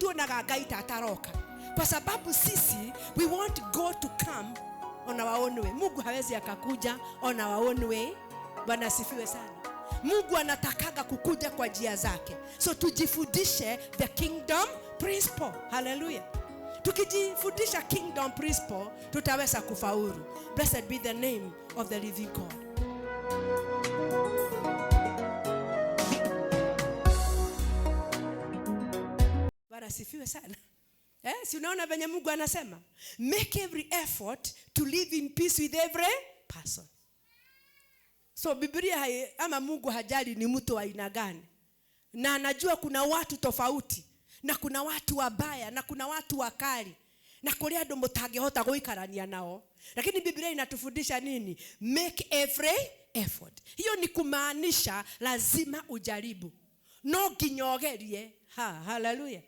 tuonaga Ngai tataroka. Kwa sababu sisi we want God to come on our own way. Mungu hawezi akakuja on our own way. Bwana asifiwe sana. Mungu anatakaga kukuja kwa njia zake. So tujifundishe the kingdom principle. Hallelujah. Tukijifundisha kingdom principle, tutaweza kufaulu. Blessed be the name of the living God. Bwana asifiwe sana. Si unaona venye Mungu anasema? Make every effort to live in peace with every person. So Biblia ama Mungu hajali ni mtu wa aina gani. Na anajua kuna watu tofauti. Na kuna watu wabaya. Na kuna watu wakali. Na kule ando mutangehota guikarania nao. Lakini Biblia inatufundisha nini? Make every effort. Hiyo ni kumaanisha lazima ujaribu. No ginyogerie. Hallelujah.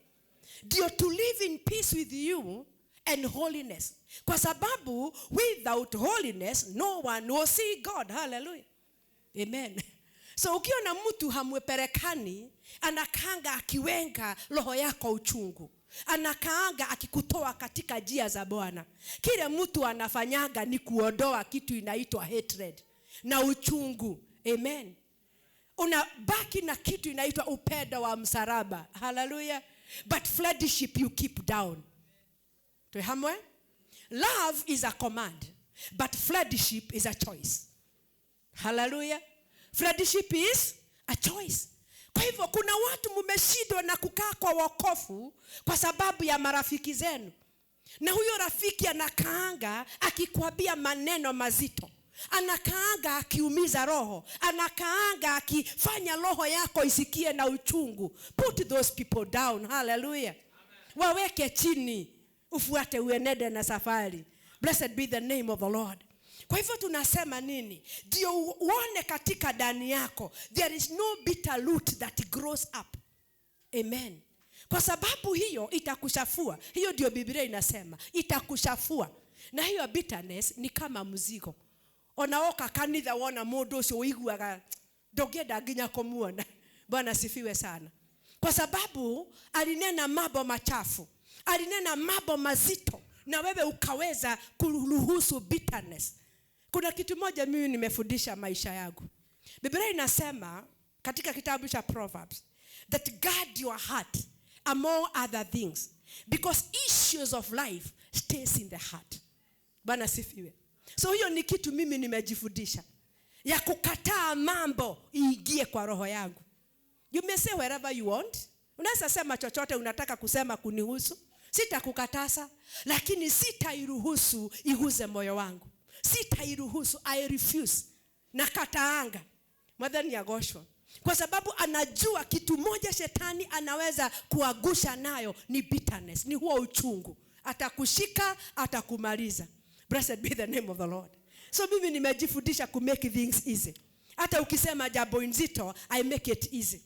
Ndio to live in peace with you and holiness. Kwa sababu without holiness no one will see God. Hallelujah. Amen. So ukiona mtu hamweperekani, anakaanga akiwenga roho yako uchungu. Anakaanga akikutoa katika njia za Bwana. Kile mtu anafanyaga ni kuondoa kitu inaitwa hatred na uchungu. Amen. Unabaki na kitu inaitwa upendo wa msalaba. Hallelujah. But friendship you keep down. Tuhamwe? Love is a command, but friendship is a choice. Hallelujah. Friendship is a choice. Kwa hivyo kuna watu mmeshindwa na kukaa kwa wokovu kwa sababu ya marafiki zenu. Na huyo rafiki anakaanga akikwambia maneno mazito. Anakaanga akiumiza roho. Anakaanga akifanya roho yako isikie na uchungu. Put those people down. Hallelujah. Waweke chini. Ufuate uenende na safari. Blessed be the name of the Lord. Kwa hivyo tunasema nini? Ndio uone katika ndani yako there is no bitter root that grows up. Amen. Kwa sababu hiyo itakushafua. Hiyo ndio Biblia inasema. Itakushafua. Na hiyo bitterness ni kama mzigo. Onaoka kanitha wona mundu ucio uiguaga ndongenda nginya kumuona. Bwana asifiwe sana. Kwa sababu alinena mambo machafu. Alinena mambo mazito na wewe ukaweza kuruhusu bitterness. Kuna kitu moja mimi nimefundisha maisha yangu. Biblia inasema katika kitabu cha Proverbs that guard your heart among other things because issues of life stays in the heart. Bwana asifiwe. So hiyo ni kitu mimi nimejifundisha. Ya kukataa mambo iingie kwa roho yangu. You may say wherever you want. Unaweza sema chochote unataka kusema kunihusu. Sitakukataza, lakini sitairuhusu iguze moyo wangu. Sitairuhusu, I refuse. Nakataanga. Mwadhani ya Goshwa. Kwa sababu anajua kitu moja shetani anaweza kuagusha nayo ni bitterness, ni huo uchungu. Atakushika, atakumaliza. Blessed be the name of the Lord. So mimi nimejifundisha ku make things easy. Hata ukisema jambo nzito, I make it easy.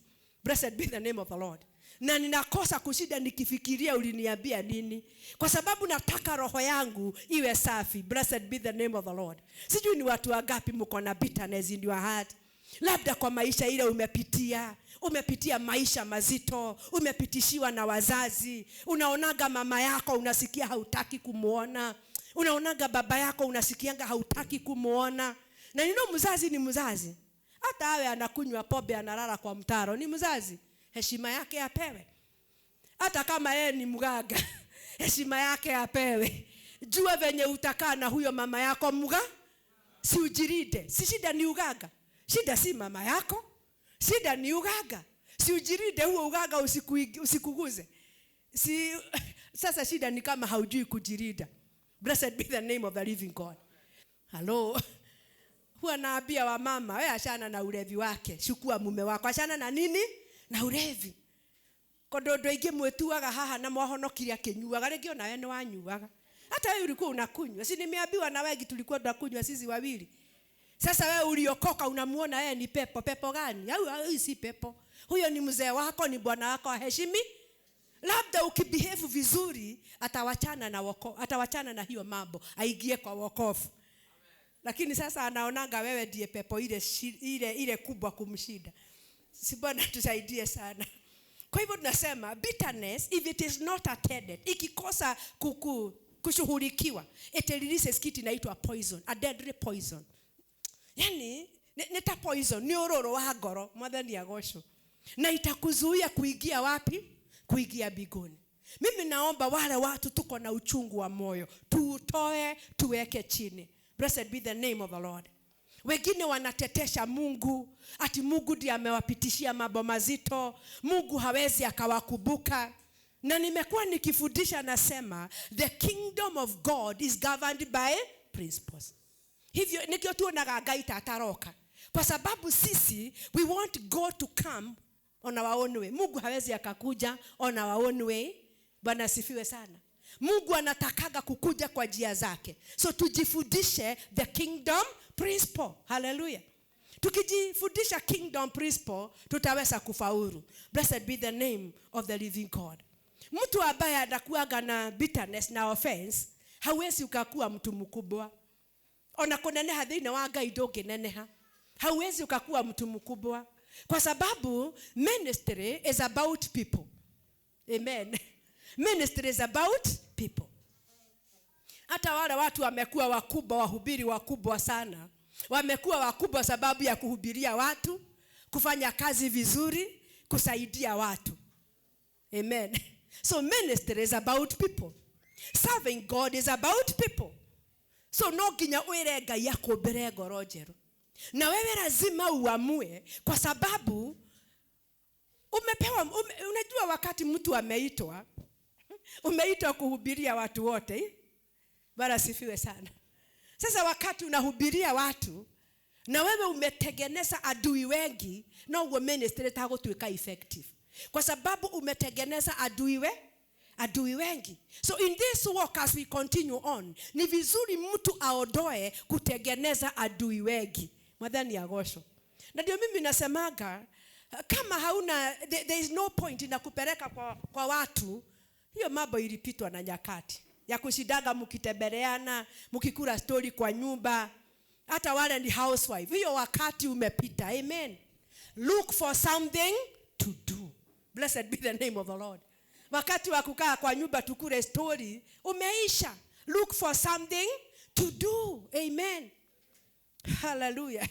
Blessed be the name of the Lord. Na ninakosa kushida nikifikiria uliniambia nini. Kwa sababu nataka roho yangu iwe safi. Blessed be the name of the Lord. Sijui ni watu wangapi mko na bitterness in your heart. Labda kwa maisha ile umepitia maisha mazito, umepitishiwa na wazazi. Unaonaga mama yako unasikia hautaki kumuona. Unaonaga baba yako unasikianga hautaki kumuona. Na mzazi ni mzazi. Hata awe anakunywa pombe analala kwa mtaro ni mzazi. Heshima yake apewe. Hata kama yeye ni mganga, heshima yake apewe. Jua venye utakaa na huyo mama yako si ujiride. Si shida ni ugaga. Shida si mama yako. Shida ni ugaga. Si ujiride huo ugaga usikuguze. Sasa shida ni kama haujui kujirida. Blessed be the name of the living God. Hello. Huwa naambia wa mama, wewe achana na ulevi wake. Chukua mume wako. Achana na nini? Na ulevi. Kondondo ingi mwetuaga haha na mwahonokiria akinyuaga rĩngĩ ona wewe ni wanyuaga. Hata wewe ulikuwa unakunywa. Si nimeambiwa na wengi tulikuwa tunakunywa sisi wawili. Sasa wewe uliokoka unamuona yeye ni pepo. Pepo gani? Au si pepo. Huyo ni mzee wako, ni bwana wako, heshimi. Labda ukibehave vizuri atawachana na hiyo mambo, aingie kwa wokovu. Lakini sasa anaonanga wewe ndiye pepo ile kubwa kumshinda. Si Bwana tusaidie sana. Kwa hivyo tunasema bitterness, if it is not attended, ikikosa kushughulikiwa, it releases kitu inaitwa poison, a deadly poison. Yani nita poison ni uroro wa ngoro, mwathani agocwo, na itakuzuia kuingia wapi? Kuingia mbinguni. Mimi naomba wale watu tuko na uchungu wa moyo tuutoe, tuweke chini. Blessed be the name of the Lord. Wengine wanatetesha Mungu, ati Mungu ndiye amewapitishia mambo mazito, Mungu hawezi akawakumbuka. Na nimekuwa nikifundisha nasema the kingdom of God is governed by principles. Hivyo nikio tuonaga Ngai tataroka, kwa sababu sisi we want God to come on our own way. Mungu hawezi akakuja on our own way. Bwana asifiwe sana. Mungu anatakaga kukuja kwa njia zake. So tujifundishe the kingdom principle. Hallelujah. Tukijifundisha kingdom principle tutaweza kufaulu. Blessed be the name of the living God. Mtu ambaye anakuaga na bitterness na offense, hawezi ukakuwa mtu mkubwa. Ona kuneneha thina wa Ngai ndũngĩneneha. Hawezi ukakuwa mtu mkubwa, kwa sababu ministry is about people. Amen. Ministry is about people. Hata wale watu wamekuwa wakubwa, wahubiri wakubwa sana, wamekuwa wakubwa sababu ya kuhubiria watu, kufanya kazi vizuri, kusaidia watu. Amen. So ministry is about people. Serving God is about people. So no ginya uire Ngai akumbere ngoro njeru. Na wewe lazima uamue, kwa sababu umepewa unajua wakati mtu ameitwa, umeitwa kuhubiria watu wote. Bwana sifiwe sana. Sasa wakati unahubiria watu na wewe umetengeneza adui wengi, no uwe ministry itakuwa effective, kwa sababu umetengeneza adui wengi. So in this walk as we continue on, ni vizuri mtu aondoe kutengeneza adui wengi. Mwadhani agosho. Na ndio mimi nasemaga, kama hauna there is no point inakupeleka kwa watu, hiyo mambo ilipitwa na nyakati ya kushidaga mkitembeleana, mkikula story kwa nyumba, hata wale ni housewife. Hiyo wakati umepita. Amen. Look for something to do. Blessed be the name of the Lord. Wakati wa kukaa kwa nyumba tukule story umeisha. Look for something to do. Amen. Hallelujah.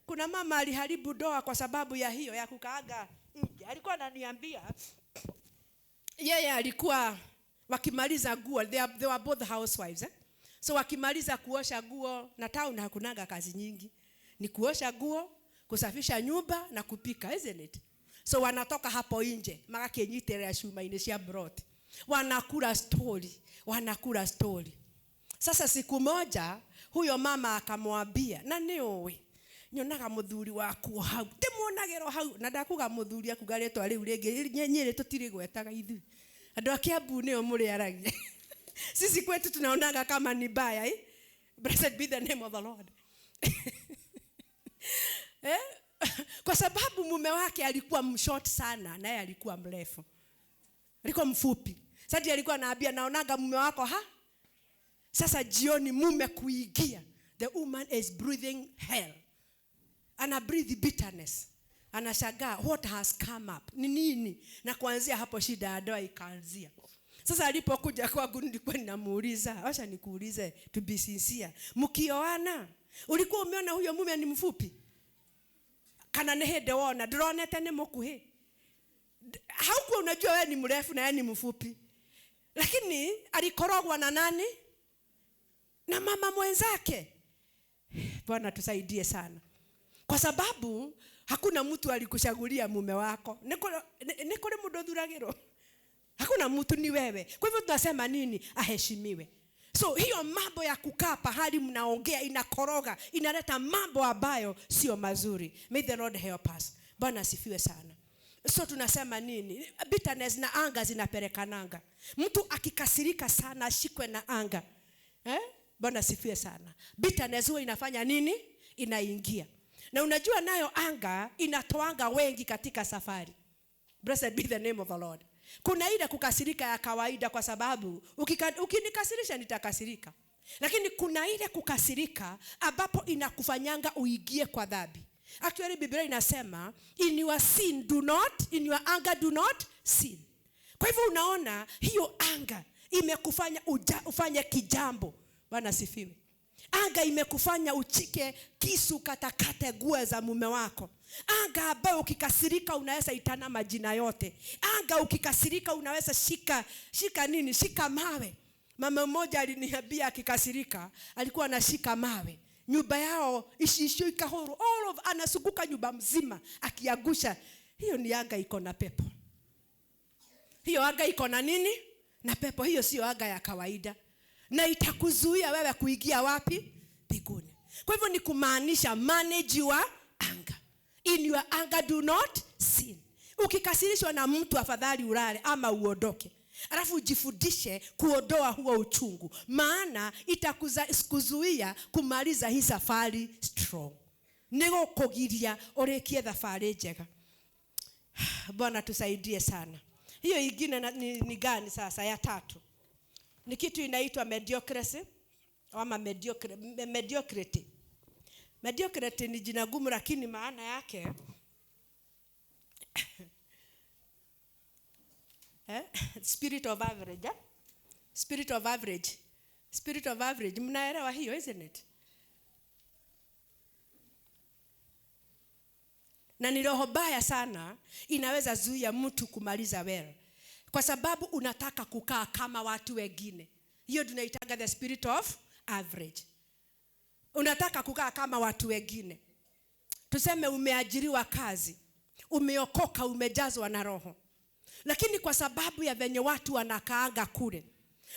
Kuna mama aliharibu doa kwa sababu ya hiyo ya kukaaga nje. Alikuwa ananiambia yeye alikuwa wakimaliza nguo, they were both housewives. So wakimaliza kuosha nguo, na town hakunaga kazi nyingi, ni kuosha nguo, kusafisha nyumba na kupika, isn't it? So wanatoka hapo nje, magakenyitera shuma ine cia brot, wanakula story. Sasa siku moja huyo mama akamwambia, na niwe nyonaga muthuri waku hau, timuonagero hau, na ndakuga muthuri akugaretwa riu ringi nyenyere tutiri gwetaga ithu andu akiambu nio muri aragia. Sisi kwetu tunaonaga kama ni baya. Blessed be the name of the Lord. Kwa sababu mume wake alikuwa mshort sana, naye alikuwa mrefu, alikuwa mfupi. Sasa alikuwa anaambia, naonaga mume wako Sasa jioni mume kuingia, the woman is breathing hell, ana breathe bitterness, anashangaa what has come up, ni nini? Na kuanzia hapo shida ya ndoa ikaanzia. Sasa alipokuja kwangu nilikuwa ninamuuliza, acha nikuulize to be sincere, mkioana ulikuwa umeona huyo mume ni mfupi? Kana nehede wona ndronete ni mukuhi? Haukuwa unajua wewe ni mrefu na yeye ni mfupi, lakini alikorogwa na nani? Na mama mwenzake. Bwana tusaidie sana, kwa sababu hakuna mtu alikushagulia mume wako. Nikole mudothuragiro, hakuna mtu, ni wewe. Kwa hivyo tunasema nini? Aheshimiwe. So hiyo mambo ya kukaa pahali mnaongea inakoroga, inaleta mambo ambayo sio mazuri. May the Lord help us. Bwana asifiwe sana. So tunasema nini? Bitterness na anga zinapelekananga. Mtu akikasirika sana ashikwe na anga. Bwana asifiwe sana. Bitterness huwa inafanya nini? Inaingia. Na unajua nayo anga inatoanga wengi katika safari. Blessed be the name of the Lord. Kuna ile kukasirika ya kawaida, kwa sababu ukinikasirisha nitakasirika. Lakini kuna ile kukasirika ambapo inakufanyanga uingie kwa dhambi. Actually Biblia inasema in your anger do not sin. Kwa hivyo unaona hiyo anga imekufanya ufanye kijambo. Bwana sifiwe. Anga imekufanya uchike kisu katakate nguo za mume wako. Anga ambayo ukikasirika unaweza itana majina yote. Anga ukikasirika unaweza shika mawe. Mama mmoja aliniambia akikasirika alikuwa anashika mawe. Nyumba yao ishiisho ikahoro anasuguka nyumba mzima akiagusha. Hiyo ni anga iko na pepo. Hiyo anga iko na nini? Na pepo. Hiyo sio anga ya kawaida. Na itakuzuia wewe kuingia wapi? Mbinguni. Kwa hivyo ni kumaanisha manage your anger. In your anger do not sin. Ukikasirishwa na mtu afadhali ulale ama uondoke. Alafu ujifundishe kuondoa huo uchungu. Maana itakuzuia kumaliza hii safari strong. Nego kugiria orekie safari njega. Bwana tusaidie sana. Hiyo ingine ni gani sasa ya tatu? Ni kitu inaitwa mediocrity ama mediocrity. Mediocrity ni jina gumu lakini maana yake spirit of average. Spirit of average. Spirit of average. Mnaelewa hiyo, isn't it? Na ni roho baya sana inaweza zuia mtu kumaliza well. Kwa sababu unataka kukaa kama watu wengine. Hiyo tunaitaga the spirit of average. Unataka kukaa kama watu wengine. Tuseme umeajiriwa kazi. Umeokoka, umejazwa na roho. Lakini kwa sababu ya venye watu wanakaanga kule,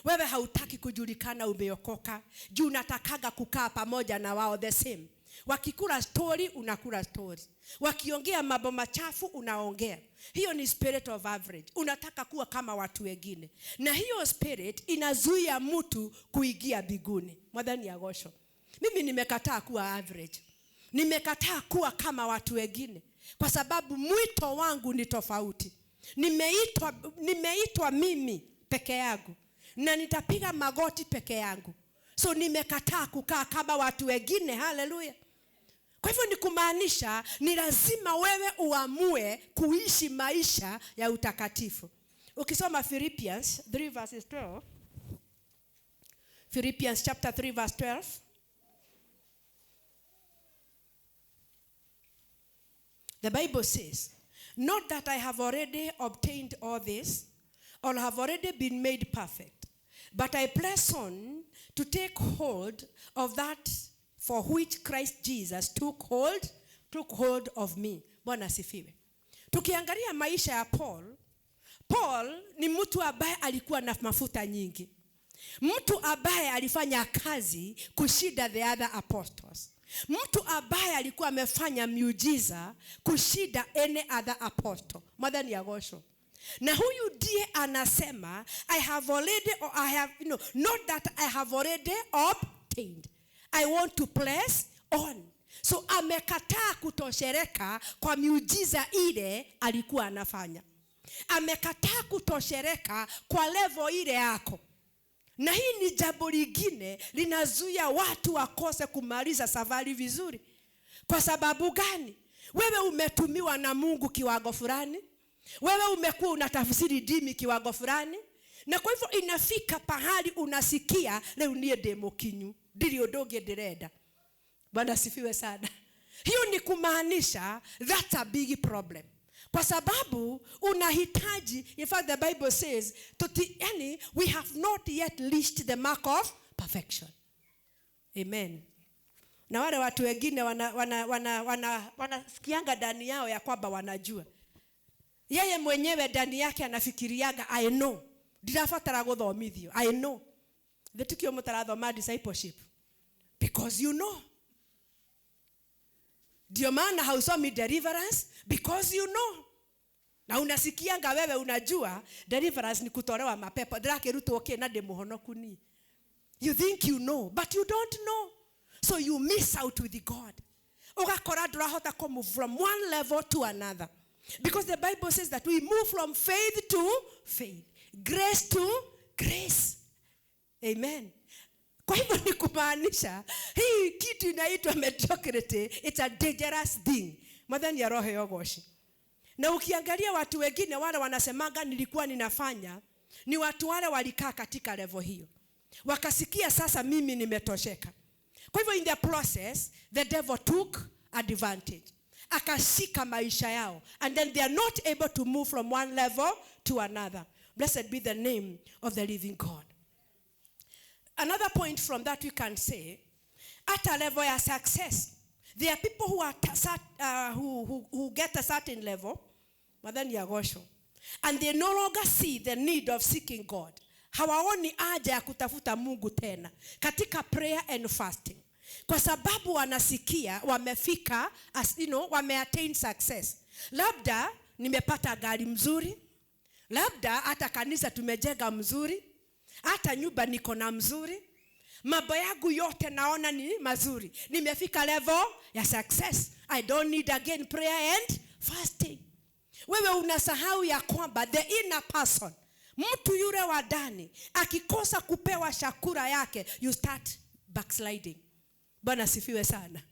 wewe hautaki kujulikana umeokoka. Juu unatakaga kukaa pamoja na wao the same. Wakikula story unakula story. Wakiongea mambo machafu unaongea. Hiyo ni spirit of average. Unataka kuwa kama watu wengine. Na hiyo spirit inazuia mtu kuingia mbinguni. Mwadhani ya gosho. Mimi nimekataa kuwa average. Nimekataa kuwa kama watu wengine. Kwa sababu mwito wangu ni tofauti. Nimeitwa mimi peke yangu. Na nitapiga magoti peke yangu. So nimekataa kukaa kama watu wengine. Hallelujah. Kwa hivyo ni kumaanisha ni lazima wewe uamue kuishi maisha ya utakatifu. Ukisoma Philippians 3 verses 12. Philippians chapter 3 verse 12. The Bible says, not that I have already obtained all this or have already been made perfect, but I press on to take hold of that for which Christ Jesus took hold of me. Bwana sifiwe. Tukiangalia maisha ya Paul ni mtu ambaye alikuwa na mafuta nyingi. Mtu ambaye alifanya kazi kushinda the other apostles. Mtu ambaye alikuwa amefanya miujiza kushinda any other apostle. Mwadhani ya gosho. Na huyu ndiye anasema not that I have already obtained. I want to press on. So amekataa kutoshereka kwa miujiza ile alikuwa anafanya. Amekataa kutoshereka kwa level ile yako. Na hii ni jambo lingine linazuia watu wakose kumaliza safari vizuri. Kwa sababu gani? Wewe umetumiwa na Mungu kiwango fulani. Wewe umekuwa unatafsiri dini kiwango fulani. Na kwa hivyo inafika pahali unasikia leo nie demo kinyu. Ndiri odoge ndirenda. Bwana sifiwe sana. Hiyo ni kumaanisha that's a big problem. Kwa sababu unahitaji, in fact the Bible says, we have not yet reached the mark of perfection. Amen. Na wale watu wengine wanasikianga ndani yao ya kwamba wanajua. Yeye mwenyewe ndani yake anafikiriaga I know. Ndirafatara guthomithio. I know. Vetukio mutarathoma discipleship. Because you know. Ndio maana hausomi deliverance because you know. Na unasikianga wewe unajua deliverance ni kutolewa mapepo. Drake ruto okay na demuhonoku ni. You think you know but you don't know. So you miss out with God. Ugakora ndurahota ko move from one level to another. Because the Bible says that we move from faith to faith. Grace to grace. Amen. Kwa hivyo ni kumaanisha hii kitu inaitwa mediocrity, it's a dangerous thing. Madhani ya roho yogoshi. Na ukiangalia watu wengine wale wanasemaga nilikuwa ninafanya, ni watu wale walikaa katika level hiyo. Wakasikia sasa mimi nimetosheka. Kwa hivyo in the process, the devil took advantage. Akashika maisha yao. And then they are not able to move from one level to another. Blessed be the name of the living God. Another point from that we can say, at a level of success, there are people who are who get a certain level, and they no longer see the need of seeking God. Hawaoni haja ya kutafuta Mungu tena katika prayer and fasting. Kwa sababu wanasikia wamefika, as you know, wameattain success. Labda nimepata gari mzuri, labda hata kanisa tumejenga mzuri, hata nyumba niko na mzuri, mambo yangu yote naona ni mazuri, nimefika level ya success. I don't need again prayer and fasting. Wewe unasahau ya kwamba the inner person, mtu yule wa ndani, akikosa kupewa shakura yake, you start backsliding. Bwana sifiwe sana.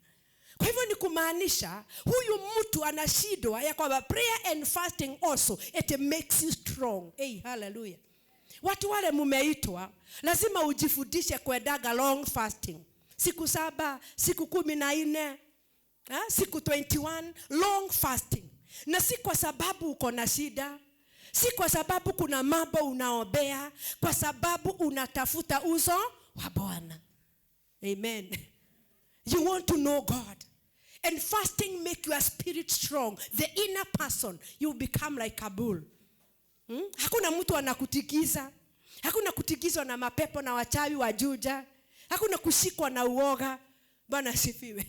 Kwa hivyo ni kumaanisha huyu mtu anashindwa ya kwamba prayer and fasting also it makes you strong. Hey, hallelujah. Watu wale mumeitwa lazima ujifundishe kuendaga long fasting. Siku 7, siku 14, siku 21, long fasting. Na si kwa sababu uko na shida, si kwa sababu kuna mambo unaombea, kwa sababu unatafuta uso wa Bwana. Amen. You want to know God. And fasting make your spirit strong. The inner person, you become like a bull. Hakuna mtu anakutikiza. Hakuna kutikizwa na mapepo na wachawi wa Juja. Hakuna kushikwa na uoga. Bwana sifiwe.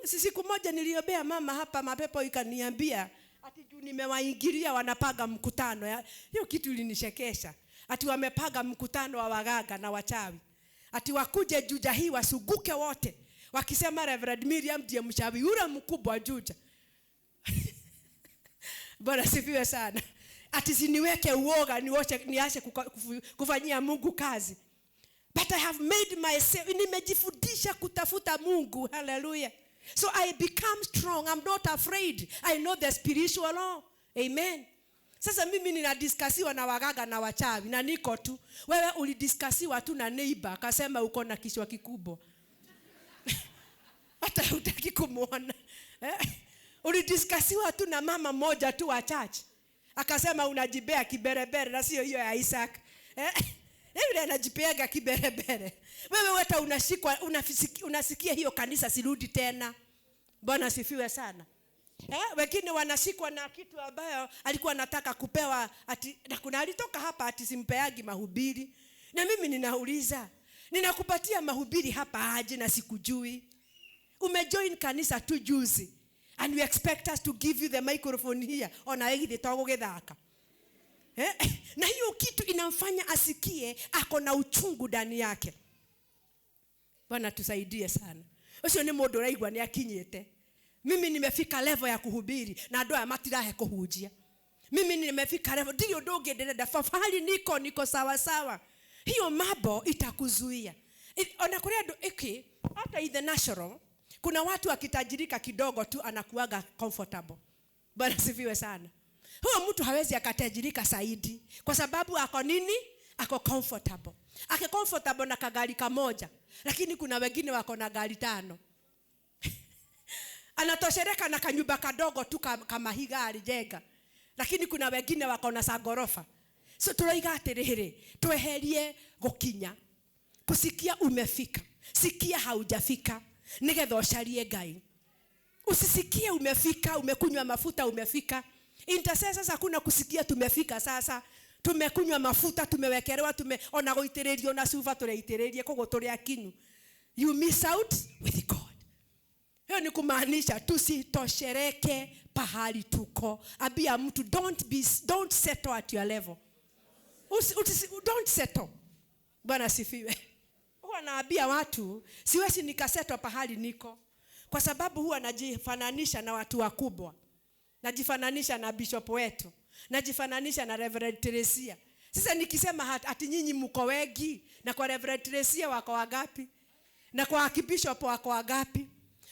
Siku moja niliombea mama hapa, mapepo ikaniambia ati juu nimewaingilia wanapaga mkutano. Hiyo kitu ilinishekesha. Ati wamepaga mkutano wa waganga na wachawi. Ati wakuje Juja hii wasuguke wote. Wakisema Reverend Miriam ndiye mchawi yule mkubwa Juja. Bwana sifiwe sana. Ati siniweke uoga niache kufanyia Mungu kazi. But I have made myself, nimejifundisha kutafuta Mungu. Hallelujah. So I become strong. I'm not afraid. I know the spiritual law. Amen. Sasa mimi ninadiskasiwa na wagaga na wachawi na niko tu. Wewe ulidiskasiwa tu na neighbor akasema uko na kichwa kikubwa. Hata hutaki kumuona. Ulidiskasiwa tu na mama moja tu wa church. Akasema unajibea kiberebere na sio hiyo ya Isaac. Yule anajipeaga kiberebere. Wewe hata unashikwa unasikia hiyo kanisa sirudi tena. Bwana sifiwe sana. Wengine wanashikwa na kitu ambayo alikuwa anataka kupewa ati, na kuna alitoka hapa ati simpeagi mahubiri. Na mimi ninauliza, ninakupatia mahubiri hapa aje na sikujui? Umejoin kanisa tu juzi and you expect us to give you the microphone here ona hili togo gethaka. Na hiyo kitu inamfanya asikie ako na uchungu ndani yake. Bwana tusaidie sana. Usio ni mundu raigwa ni akinyete. Mimi nimefika level ya kuhubiri na ndoa matirahe kuhujia. Mimi nimefika level ndio doge dada fafali niko sawa sawa. Hiyo mambo itakuzuia. Ona kuria hata in the natural kuna watu akitajirika kidogo tu anakuaga comfortable. Bwana sifiwe sana. Huyo mtu hawezi akatajirika zaidi kwa sababu ako nini? Ako comfortable. Ake comfortable na kagari kamoja, lakini kuna wengine wako na gari 5. Anatoshereka na kanyumba kadogo tu kama higa alijenga. Lakini kuna wengine wako na sagorofa. So tuloiga atiriri, tweherie gukinya. Kusikia umefika. Sikia haujafika. Nigetha ucarie Ngai. Usisikie umefika, umekunywa mafuta umefika. Intercessors hakuna kusikia tumefika sasa. Tumekunywa mafuta, tumewekelewa, tumeona goitererio na suva tureitererie kogo turi akinyu. You miss out with God. Hiyo ni kumaanisha tusitoshereke pahali tuko. Abia mtu don't settle at your level. Don't settle. Bwana sifiwe. Huwa naambia watu siwezi nikasettle pahali niko kwa sababu huwa najifananisha na watu wakubwa. Najifananisha na bishop wetu. Najifananisha na Reverend Teresia. Sasa nikisema ati nyinyi mko wengi, na kwa Reverend Tresia wako wangapi, na kwa Archbishop wako wangapi?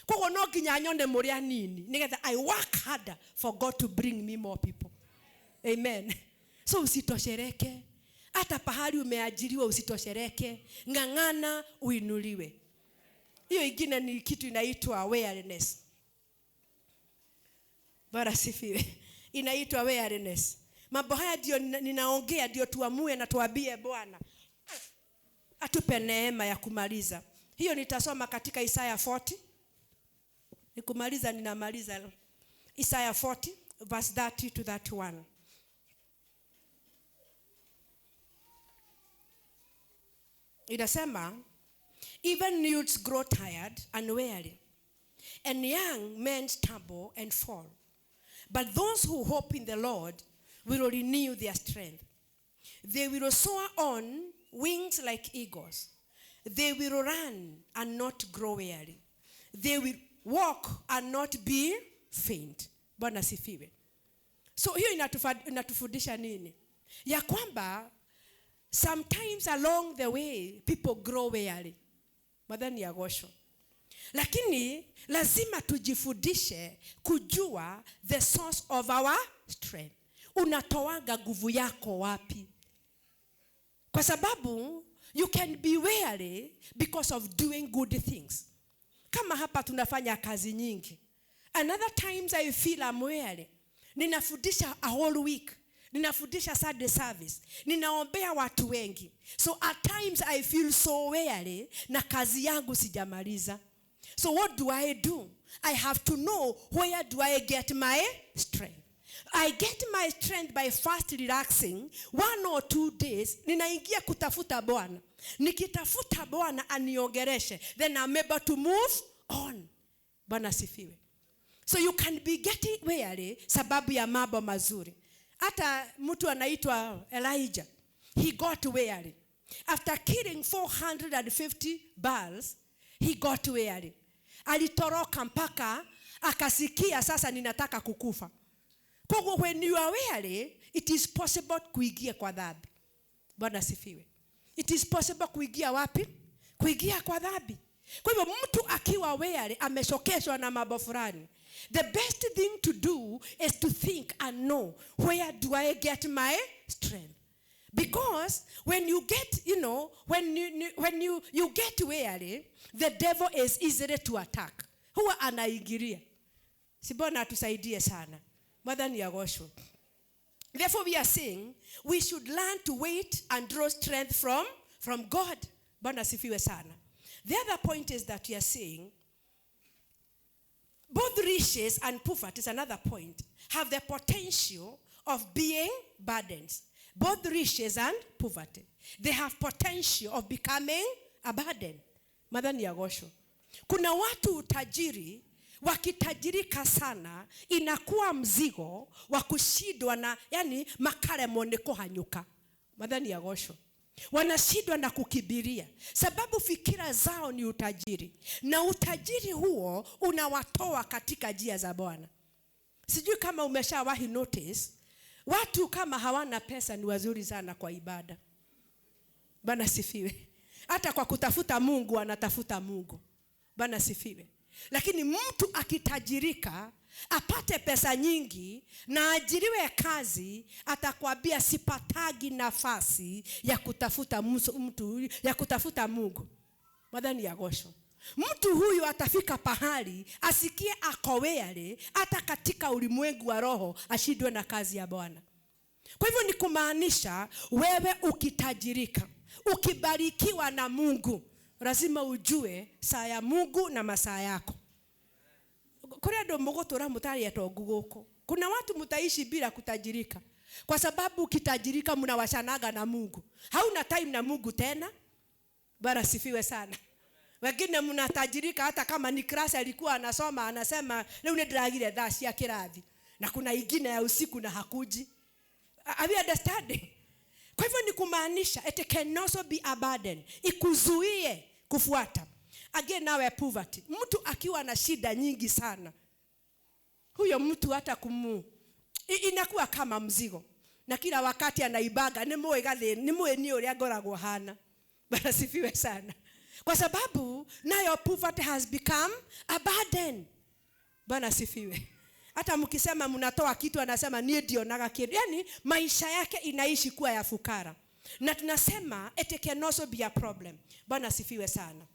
Kwa no nginya nyone muria nini nigetha I work harder for God to bring me more people. Amen. So usitoshereke. Hata pahali umeajiriwa usitoshereke. Ngangana uinuliwe. Hiyo ingine ni kitu inaitwa awareness. Bwana sifiwe. Inaitwa awareness. Mambo haya ndio ninaongea, ndio tuamue na tuambie Bwana atupe neema ya kumaliza. Hiyo nitasoma katika Isaya 40. Nikumaliza ninamaliza Isaya 40 verse 30 to 31. Inasema, even youths grow tired and weary, and young men stumble and fall. But those who hope in the Lord will renew their strength. They will soar on wings like eagles. They will run and not grow weary. They will walk and not be faint. Bwana sifiwe. So hiyo inatufundisha nini? Ya kwamba sometimes along the way people grow weary. Madhani ya gosho. Lakini lazima tujifundishe kujua the source of our strength. Unatoaga nguvu yako wapi? Kwa sababu you can be weary because of doing good things. Kama hapa tunafanya kazi nyingi. Another times I feel I'm weary. Ninafundisha a whole week. Ninafundisha Sunday service. Ninaombea watu wengi. So at times I feel so weary na kazi yangu sijamaliza. So what do? I have to know where do I get my strength. I get my strength by first relaxing 1 or 2 days. Ninaingia kutafuta Bwana. Nikitafuta Bwana aniongereshe, then I'm able to move on. Bwana sifiwe. So you can be getting weary sababu ya mambo mazuri. Hata mtu anaitwa Elijah, he got weary. After killing 450 Baals, he got weary. Alitoroka mpaka akasikia sasa ninataka kukufa. Kwa when you are weary, it is possible kuingia kwa dhambi. Bwana sifiwe. It is possible kuingia wapi? Kuingia kwa dhambi. Kwa hivyo mtu akiwa weary, ameshokeshwa na mambo fulani, the best thing to do is to think and know, where do I get my strength? Because when you get, when you get weary, the devil is easy to attack. Huwa anaingilia. Si Bwana atusaidie sana. Madhani ya gosho. Therefore we are saying we should learn to wait and draw strength from God. Bwana sifiwe sana. The other point is that we are saying both riches and poverty is another point, have the potential of being burdens. Both riches and poverty, they have potential of becoming a burden. Madhani ya gosho. Kuna watu utajiri, wakitajirika sana, inakuwa mzigo wa kushindwa na, yani makale moneko hanyuka. Madhani ya gosho. Wanashindwa na kukibiria sababu fikira zao ni utajiri, na utajiri huo unawatoa katika njia za Bwana. Sijui kama umeshawahi notice, watu kama hawana pesa ni wazuri sana kwa ibada. Bwana sifiwe. Hata kwa kutafuta Mungu anatafuta Mungu. Bwana sifiwe. Lakini mtu akitajirika, apate pesa nyingi na ajiriwe kazi, atakwambia sipatagi nafasi ya kutafuta ya kutafuta Mungu. Madhani ya gosho. Mtu huyu atafika pahali asikie akowele, hata katika ulimwengu wa roho ashindwe na kazi ya Bwana. Kwa hivyo ni kumaanisha wewe ukitajirika, ukibarikiwa na Mungu, lazima ujue saa ya Mungu na masaa yako. Kuna ndo mgotora mutari ya toguguko. Kuna watu mtaishi bila kutajirika. Kwa sababu ukitajirika mnawashanaga na Mungu. Hauna time na Mungu tena. Bwana sifiwe sana. Wengine mnatajirika hata kama ni klasi alikuwa anasoma, anasema leo ndiragire thaa cia kirathi. Na kuna ingine ya usiku na hakuji. Are you understanding? Kwa hivyo ni kumaanisha it can also be a burden. Ikuzuie kufuata. Again nawe poverty. Mtu akiwa na shida nyingi sana, huyo mtu hata inakuwa kama mzigo. na kila wakati anaibaga, ni mwe uria ngoragwo hana. Bwana sifiwe sana. Kwa sababu nayo poverty has become a burden. Bwana sifiwe. Hata mkisema mnatoa kitu anasema nie ndio naga kitu. Yani maisha yake inaishi kuwa ya fukara. Na tunasema it can also be a problem. Bwana sifiwe sana.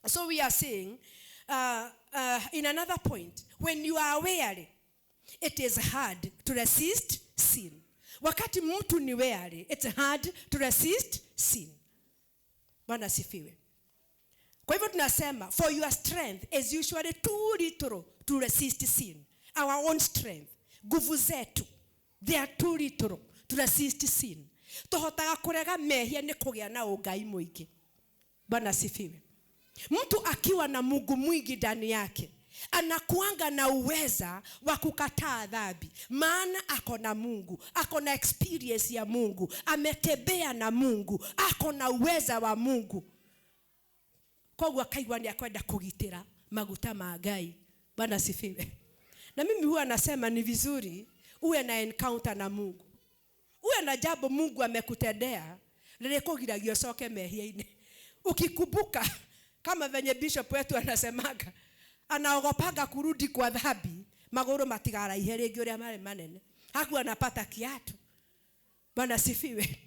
So we are saying in another point, when you are weary, it is hard to resist sin. Wakati mtu ni weary, it's hard to resist sin. Bwana sifiwe. Kwa hivyo tunasema, for your strength is usually too little to resist sin. Our own strength, nguvu zetu, they are too little to resist sin. Tohotaga kurega mehia ni kugia na ugai mwingi. Bwana sifiwe. Mtu akiwa na Mungu mwingi ndani yake, anakuanga na uweza wa kukataa dhambi. Maana ako na Mungu, ako na experience ya Mungu, ametembea na Mungu, ako na uweza wa Mungu. Kwa akaigwa ni akwenda kugitira maguta ma Ngai. Bwana sifiwe. Na mimi huwa nasema ni vizuri uwe na encounter na Mungu. Uwe na jambo Mungu amekutendea lile kugiragio soke mehia-ini. Ukikumbuka kama venye bishop wetu anasemaga, anaogopaga kurudi kwa dhambi, magoro matigara iherege uria mare manene. Haku anapata kiatu. Bwana sifiwe.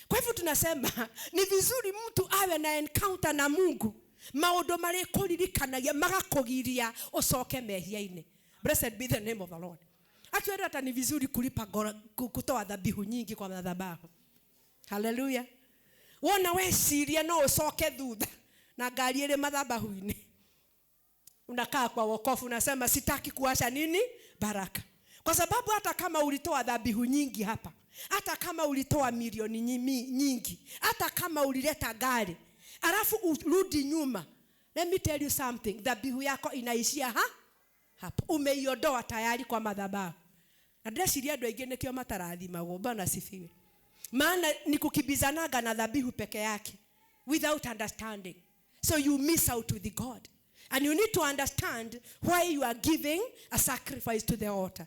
Kwa hivyo tunasema ni vizuri mtu awe na encounter na Mungu. Maodo mare kuririkanagia magakugiria usoke mehia-ini. Blessed be the name of the Lord. Actually hata ni vizuri kulipa kutoa dhabihu nyingi kwa madhabahu. Hallelujah. Wona we siria no usoke thutha na ngari ile madhabahu-ini. Unakaa kwa wokovu unasema sitaki kuacha nini? Baraka. Kwa sababu hata kama ulitoa dhabihu nyingi hapa, hata kama ulitoa milioni nyingi, hata kama ulileta gari, alafu urudi nyuma, let me tell you something, dhabihu yako inaishia hapo. Umeiondoa tayari kwa madhabahu. Na ndeciria andũ aingĩ nikio matarathimagwo. Bwana sifiwe. Maana ni kukibizanaga na dhabihu peke yake without understanding. So you miss out with God. And you need to understand why you are giving a sacrifice to the altar.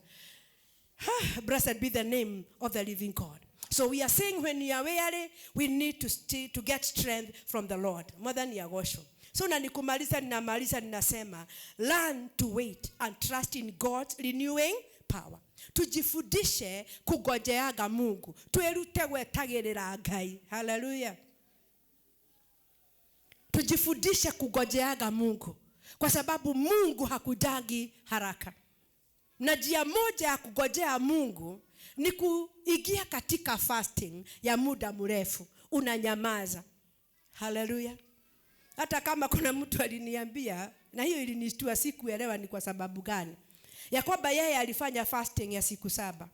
Blessed be the name of the living God. So we are saying when you are weary, we need to get strength from the Lord. More than yagosho. So na nikumaliza ninasema, learn to wait and trust in God's renewing power. Tujifundishe kugojeaga Mungu. Tuerute gwetagirira Ngai. Hallelujah. Tujifundishe kugojeaga Mungu. Kwa sababu Mungu hakujagi haraka. Na njia moja ya kugojea Mungu ni kuingia katika fasting ya muda mrefu. Unanyamaza. Hallelujah. Hata kama kuna mtu aliniambia, na hiyo ilinishtua, sikuelewa ni kwa sababu gani, ya kwamba yeye alifanya fasting ya siku 7.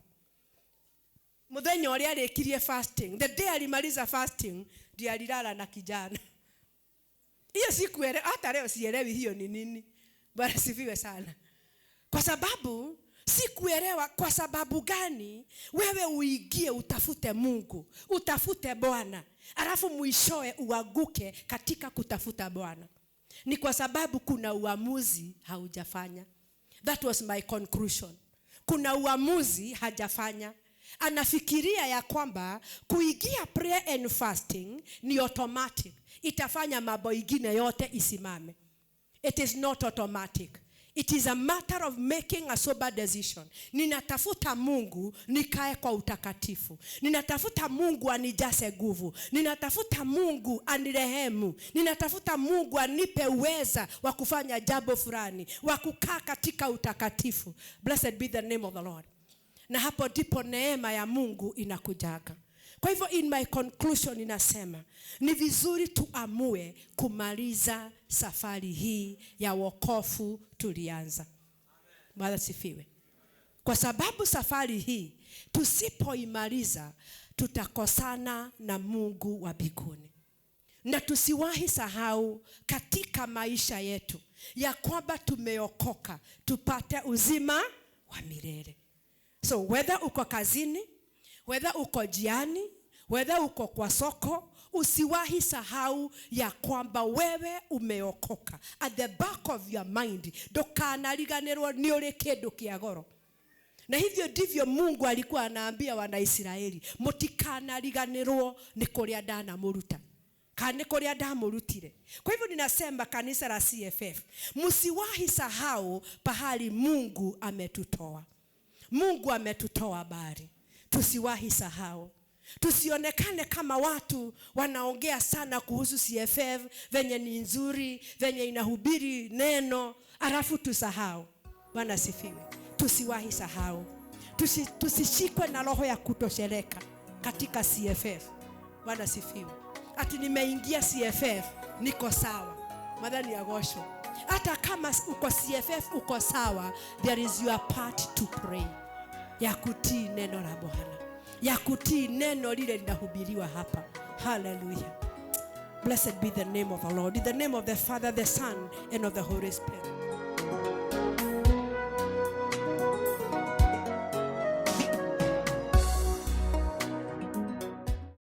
Muthenya uria alikirie fasting, the day alimaliza fasting, ndiye alilala na kijana. Hiyo sikuelewa, hata leo sielewi hiyo ni nini. Bwana sifiwe sana. Kwa sababu sikuelewa kwa sababu gani wewe uingie utafute Mungu, utafute Bwana, alafu mwishoe uanguke katika kutafuta Bwana. Ni kwa sababu kuna uamuzi haujafanya. That was my conclusion. Kuna uamuzi hajafanya. Anafikiria ya kwamba kuingia prayer and fasting ni automatic. Itafanya mambo ingine yote isimame. It is not automatic. It is a matter of making a sober decision. Ninatafuta Mungu nikae kwa utakatifu. Ninatafuta Mungu anijase nguvu. Ninatafuta Mungu anirehemu. Ninatafuta Mungu anipe uweza wa kufanya jambo fulani, wa kukaa katika utakatifu. Blessed be the name of the Lord. Na hapo ndipo neema ya Mungu inakujaga. Kwa hivyo in my conclusion ninasema, ni vizuri tuamue kumaliza safari hii ya wokovu tulianza. Bwana sifiwe. Kwa sababu safari hii tusipoimaliza tutakosana na Mungu wa mbinguni. Na tusiwahi sahau katika maisha yetu ya kwamba tumeokoka tupate uzima wa milele. So whether uko kazini, whether uko jiani, whether uko kwa soko, usiwahi sahau ya kwamba wewe umeokoka. At the back of your mind, ndukanariganirwo ni uri kindu kia goro. Na hivyo ndivyo Mungu alikuwa anaambia Wanaisraeli, mutikanariganirwo ni kuria ndanamuruta, kana kuria ndamurutire. Kwa hivyo ninasema kanisa la CFF, msiwahi sahau pahali Mungu ametutoa. Mungu ametutoa bari. Tusiwahi sahau. Tusionekane kama watu wanaongea sana kuhusu CFF, venye ni nzuri, venye inahubiri neno, alafu tusahau. Bwana sifiwe. Tusiwahi sahau. Tusishikwe na roho ya kutosheleka katika CFF. Bwana sifiwe. Ati nimeingia CFF, niko sawa. Madhani ya gosho. Hata kama uko CFF uko sawa, there is your part to pray. Ya kutii neno la Bwana. Ya kutii neno lile linahubiriwa hapa. Hallelujah. Blessed be the name of the Lord. In the name of the Father, the Son, and of the Holy Spirit.